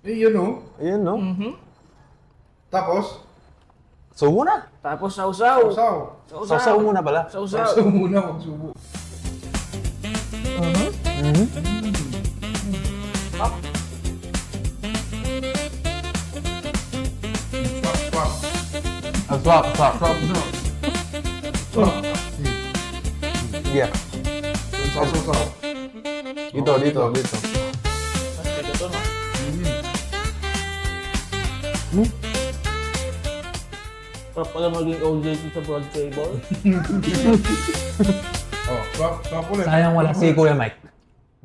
Eh, yun o. Ayun, no? Tapos, Subo na. Tapos sausaw. sausaw. Sausaw muna pala. Sausaw. Sausaw muna, magsubo. Swak, swak. Swap. Swak na. Swak. Yeah. Sausaw. Dito. Mas ito no? Sarap pala maging OJT sa broad table. Oh, swak, swak ulit. Sayang wala si Kuya Mike.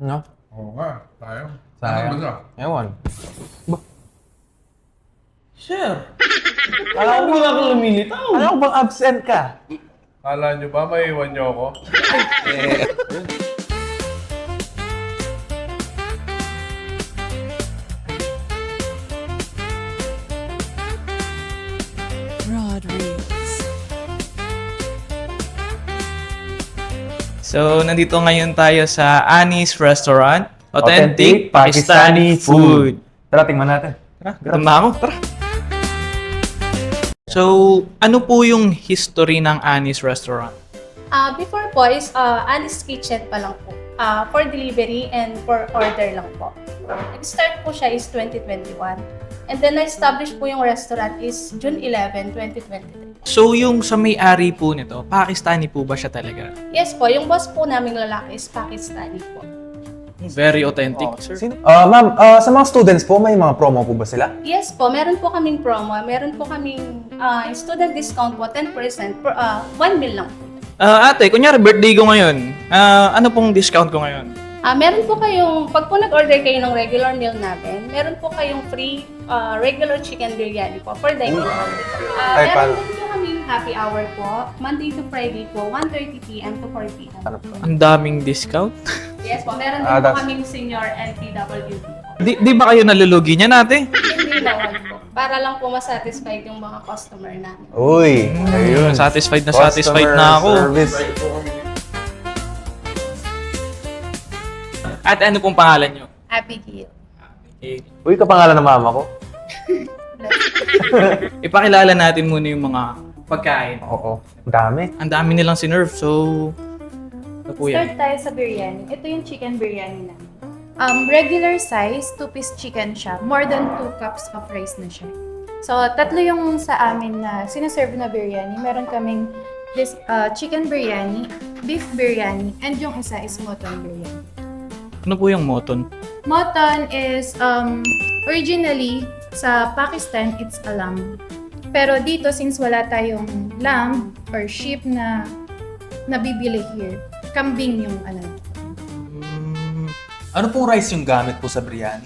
No? Oo nga, tayo. Sayang. Ano ba siya? Ewan. Sir! Alam ko wala kang lumilitaw. Alam ko bang absent ka? Kala nyo ba maiwan nyo ako? Rodriguez. So, nandito ngayon tayo sa Annie's Restaurant. Authentic Pakistani food. Tara, tingnan natin. Tara, gutom na ako. Tara. So, ano po yung history ng Annie's Restaurant? Before po is Alice Kitchen pa lang po. For delivery and for order lang po. Nag-start po siya is 2021. And then na-establish po yung restaurant is June 11, 2023. So, yung sa may-ari po nito, Pakistani po ba siya talaga? Yes po, yung boss po naming lalaki is Pakistani po. Very authentic, sir. Sino? Ma'am, sa mga students po, may mga promo po ba sila? Yes po, meron po kaming promo. Meron po kaming student discount po, 10% per 1 meal lang po. Ate, kunyari birthday ko ngayon. Ano pong discount ko ngayon? Meron po kayong, pag po nag-order kayo ng regular meal namin, meron po kayong free regular chicken biryani po for dining. Ay, Meron pal- din po kaming happy hour po, Monday to Friday po, 1:30 p.m. to 4 p.m. Ano po? Ang daming discount. Yes po, meron din po that's- kaming senior LPWD po. Di ba kayo nalulugi niyan, ate? Hindi naman po. Para lang po masatisfied yung mga customer namin. Uy, ayun. Satisfied na Customer satisfied na ako. Service. Ate, ano pong pangalan nyo? Abigail. Uy, kapangalan ng mama ko. Ipakilala natin muna yung mga pagkain. Oo. Ang dami. Ang dami nilang sinerve, so... Ano po yan? Start tayo sa biryani. Ito yung chicken biryani namin. Regular size, 2-piece chicken siya. More than 2 cups of rice na siya. So, tatlo yung sa amin na sinaserve na biryani. Meron kaming this chicken biryani, beef biryani, and yung isa is mutton biryani. Ano po yung moton? Mutton is originally sa Pakistan, it's a lamb. Pero dito, since wala tayong lamb or sheep na nabibili here, kambing yung ano. Ano pong rice yung gamit po sa biryani?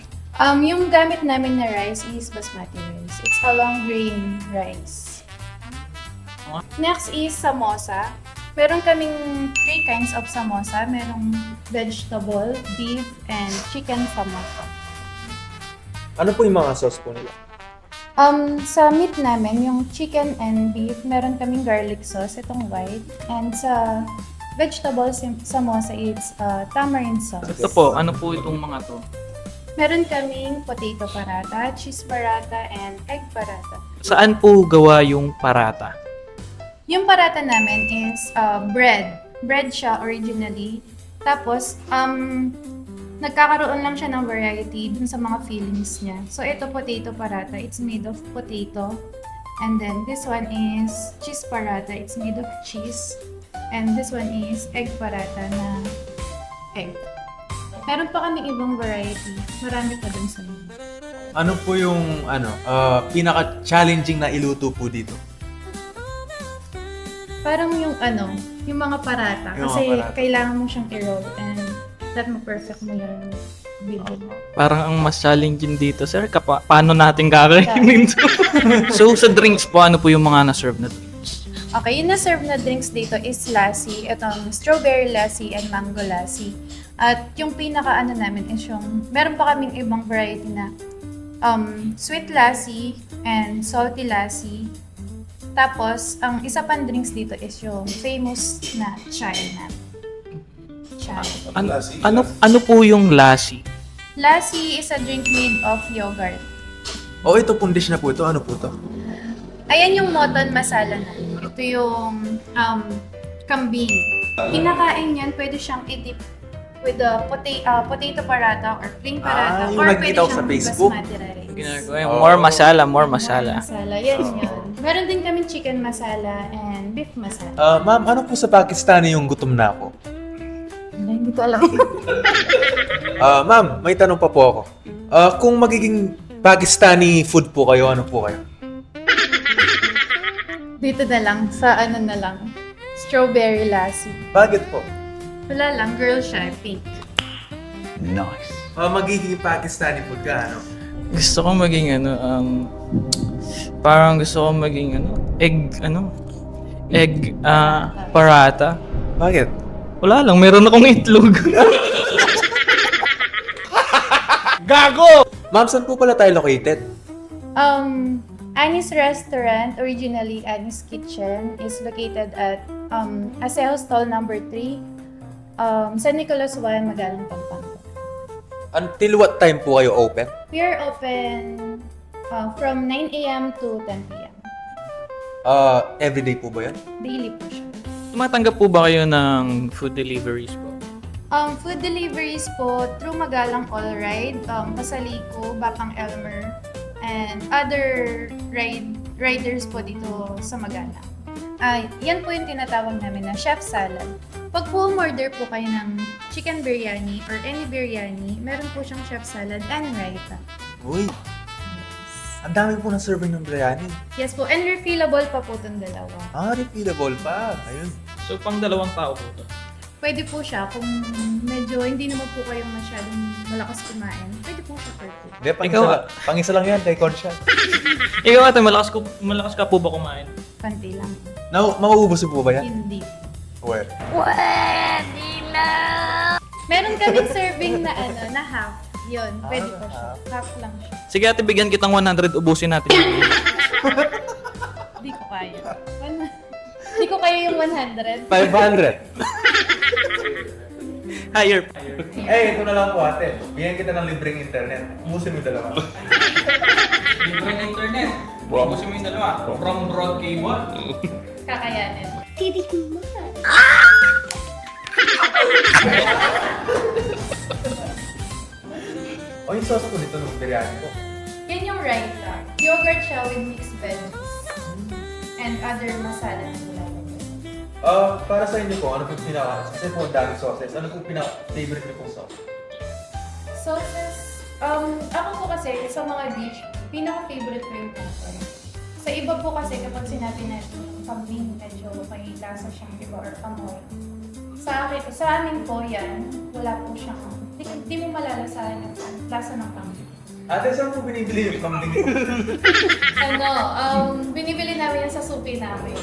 Yung gamit namin na rice is basmati rice. It's a long grain rice. Next is samosa. Meron kaming 3 kinds of samosa. Merong vegetable, beef, and chicken samosa. Ano po yung mga sauce po nila? Sa meat namin, yung chicken and beef, meron kaming garlic sauce, itong white. And sa vegetable samosa, it's tamarind sauce. Ito po, ano po itong mga to? Meron kaming potato paratha, cheese paratha, and egg paratha. Saan po gawa yung parata? Yung paratha namin is bread. Bread siya originally. Tapos, nagkakaroon lang siya ng variety dun sa mga fillings niya. So, ito potato paratha. It's made of potato. And then, this one is cheese paratha. It's made of cheese. And this one is egg paratha na egg. Meron pa kaming ibang variety. Marami pa dun sa menu. Ano po yung pinaka-challenging na iluto po dito? Parang yung mga paratha. Yung Kasi mga paratha. kailangan mo siyang i-roll and that mo-perfect mo yung video. Parang ang mas challenging dito, sir. Paano natin kakainin to? So, sa drinks po, ano po yung mga na-serve na drinks? Okay, yung na-serve na drinks dito is lassi. Itong strawberry lassi and mango lassi. At yung pinaka namin is yung, meron pa kaming ibang variety na sweet lassi and salty lassi. Tapos, ang isa pang drinks dito is yung famous na chai namin. Chai. Ano po yung lassi? Lassi is a drink made of yogurt. Oh, ito pong dish na po ito. Ano po ito? Ayan yung moton masala na. Ito yung kambing. Kinakain yan, pwede siyang i-dip with the potato paratha or plain paratha. Yung or nakikita ko pwede sa siyang Facebook. basmati rice. Ginagawa yung more masala, more masala. Masala, yan yun. Meron din kami chicken masala and beef masala. Ma'am, ano po sa Pakistani yung gutom na ako? Hindi ko alam. Ma'am, may tanong pa po ako. Kung magiging Pakistani food po kayo, ano po kayo? Dito na lang, sa ano na lang. Strawberry lassi. Bakit po? Wala lang, girl siya, pink. Magiging Pakistani food ka, ano? Gusto ko maging parang gusto ko maging egg paratha. Bakit? Wala lang, meron akong itlog. Ma'am, saan po pala tayo located? Annie's Restaurant, originally Annie's Kitchen, is located at Aseo Stall number 3, San Nicolas 1, Magalang, Pampanga. Until what time po kayo open? We are open from 9 a.m. to 10 p.m. Everyday po ba yan? Daily po siya. Tumatanggap po ba kayo ng food deliveries po? Food deliveries po through Magalang All Ride, Pasaliko, Bapang Elmer, and other riders po dito sa Magalang. Yan po yung tinatawag namin na chef salad. Pag po umorder po kayo ng chicken biryani or any biryani, meron po siyang chef salad and raita. Uy, ang dami po na serving ng biryani. Yes po, and refillable pa po itong dalawa. Refillable pa. Ayun. So, pang 2 tao po ito. Pwede po siya kung medyo hindi naman po kayo masyadong malakas kumain. Pwede po siya per two. Hindi, Ikaw, pang-isa lang yan, kay Concha. Ikaw ate, malakas ka po ba kumain? Konti lang. Mauubos po ba yan? Hindi. Where? Meron kaming serving na na half. Yun, pwede po siya. Half lang siya. Sige ate, bigyan kitang 100, ubusin natin. Hindi ko kaya. Hindi ko kaya yung 100. 500. Higher. Ito na lang po ate. Bigyan kita ng libreng internet. Ubusin mo yung dalawa. Libre na internet. Ubusin mo yung 2. From broad cable. Kakayanin. Yung sauce po nito ng biryani po. Yan yung raita. Yogurt siya with mixed veggies. And other masala na nilalagay. Para sa inyo po, ano po kasi po ang daming sauces, ano po favorite niyo pong sauce? Sauces, ako po kasi sa mga dish, pinaka-favorite ko yung pepper. Sa iba po kasi kapag sinabi natin yung kambing, medyo may lasa siyang iba or amoy. Sa amin po yan, wala po siyang, hindi mo malalasahan yung lasa ng kambing. Ate, saan po binibili yung kambing? Binibili namin yan sa supi namin.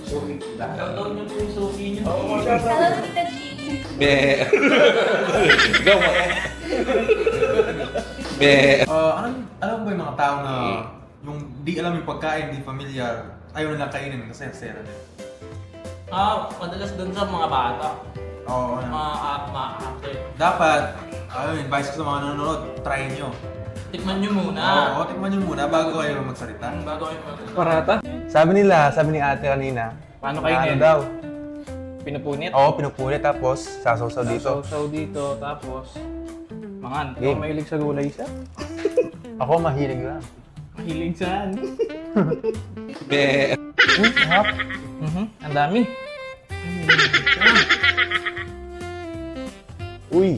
Shoutout niyo po yung suki niyo. Hello, Tita G! Alam mo ba yung mga tao na yung di alam yung pagkain, di familiar, ayaw nilang kainin kasi sera nila? Madalas dun sa mga bata. Oo, Mga ate. dapat, advice ko sa mga nanonood, try nyo. Tikman niyo muna. Oo, tikman nyo muna bago kayo magsalita. Bago kayo mag- Parata? Sabi ni ate kanina, Paano ano kainin? daw? Pinupunit? Oo, pinupulit tapos sasawsaw dito. Sausaw dito, tapos mangan. Game. Mahilig sa gulay siya? Ako mahilig lang. Mahilig saan? Sarap. Ang dami. Uy,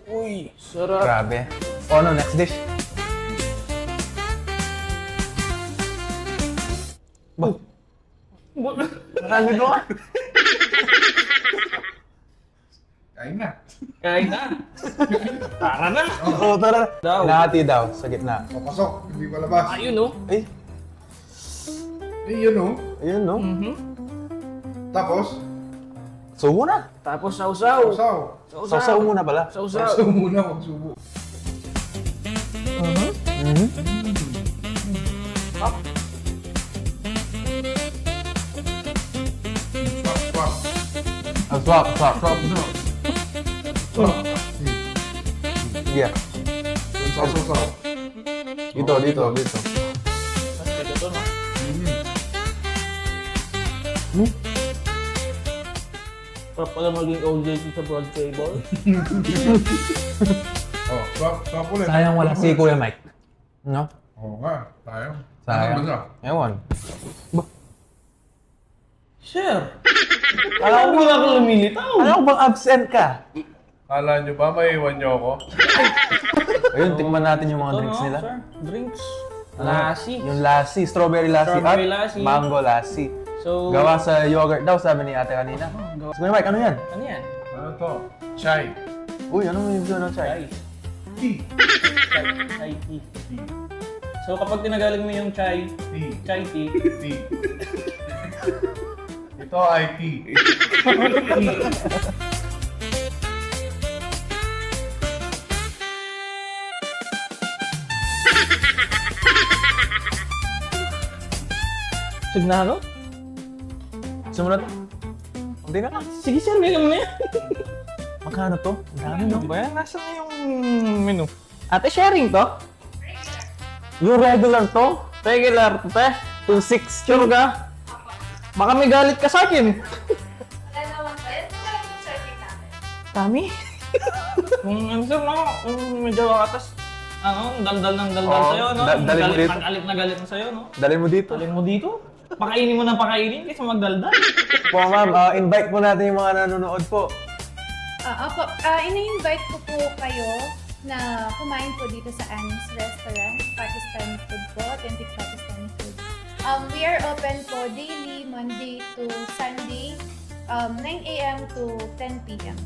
Uy, sarap. grabe. O ano, next dish? Ba? Marami ko ah. Kain na. Kain na. Tara na. Oo, tara. Daw. Nahati daw, sa gitna. Papasok, hindi palabas. Ayun oh. Eh, Yun oh. ayun no. Tapos, Subo na. Tapos sausaw. sausaw. Sausaw muna pala. Sausaw. Sausaw muna, huwag subo. Swap, swap. Swap. Swap, no. Swap. Sige. Saw. Dito. Mas ito to, no? Para pala maging OJT sa broad table. Oh, swap ulit. Sayang wala si Kuya Mike. No? Oo nga, tayo. Sayang. Ano ba siya? Ewan. Sir! Alam mo na ako lumilitaw. Alam ko bang absent ka? Kala nyo ba may iwan nyo ako? Ayun, tikman natin yung mga Ito, drinks no, nila. sir? Drinks. Lassi. Yung lassi, strawberry lassi Strawberry at lassi. mango lassi. So, Gawa sa yogurt daw, sabi ni ate kanina. Sige Mike, ano yan? ano yan? Ano to? Chai. Uy, ano yung yun ng chai? Chai. Tea. Chai tea. So, kapag tinagaling mo yung chai tea, Tea. Ito ay tea. signalo? Sumunod. Hindi na. Sige sir, bigyan mo na yan. Magkano to? Ang dami no? Ano ba yan? Nasaan na yung menu? Ate, sharing to? Yung regular to? Regular to, te. 2.6. Sure ka? Baka may galit ka sa akin. Wala naman pa. Ito na lang yung serving namin. Dami. Ano sir, no? Medyo atas. Daldal ng daldal Oo, sa'yo, no? dalhin mo dito. Galit na galit na sa'yo, no? Dalhin mo dito. Dalhin mo dito. Pakainin mo ng pakainin kaysa magdaldal. Po ma'am, invite po natin yung mga nanonood po. Opo, ina-invite ko po kayo na kumain po dito sa Annie's Restaurant, Pakistani food po, authentic Pakistani food. We are open po daily, Monday to Sunday, 9 a.m. to 10 p.m.